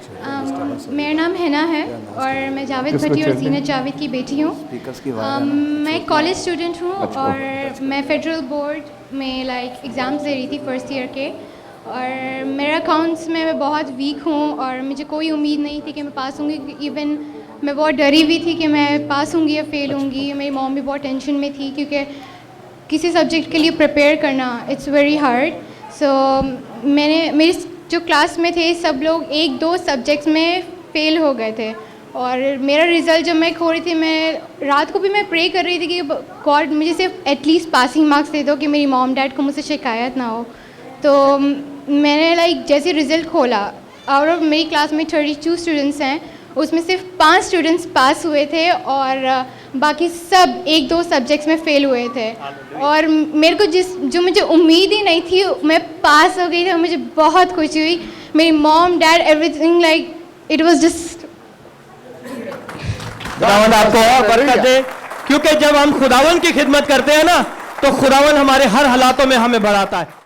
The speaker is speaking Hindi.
मेरा नाम हिना है और मैं जावेद भट्टी और जीनत जावेद की बेटी हूँ। मैं कॉलेज स्टूडेंट हूँ और मैं फेडरल बोर्ड में एग्ज़ाम्स दे रही थी फर्स्ट ईयर के, और मेरा अकाउंट्स में मैं बहुत वीक हूँ और मुझे कोई उम्मीद नहीं थी कि मैं पास होंगी। इवन मैं बहुत डरी हुई थी कि मैं पास होंगी या फेल होंगी। मेरी मॉम भी बहुत टेंशन में थी क्योंकि किसी सब्जेक्ट के लिए प्रिपेयर करना इट्स वेरी हार्ड। सो मेरी जो क्लास में थे सब लोग एक दो सब्जेक्ट्स में फ़ेल हो गए थे, और मेरा रिज़ल्ट जब मैं खो रही थी, मैं रात को भी मैं प्रे कर रही थी कि गॉड मुझे सिर्फ एटलीस्ट पासिंग मार्क्स दे दो कि मेरी मॉम डैड को मुझसे शिकायत ना हो। तो मैंने जैसे रिज़ल्ट खोला, आउट ऑफ मेरी क्लास में 32 स्टूडेंट्स हैं, उसमें सिर्फ 5 स्टूडेंट्स पास हुए थे और बाकी सब एक दो सब्जेक्ट्स में फ़ेल हुए थे। और मेरे को जो मुझे उम्मीद ही नहीं थी, मैं पास हो गई थी और मुझे बहुत खुशी हुई। मेरी mom dad everything it was just. खुदावंद आपको और बरकत दे, क्योंकि जब हम खुदावंद की खिदमत करते हैं ना, तो खुदावंद हमारे हर हालातों में हमें बढ़ाता है।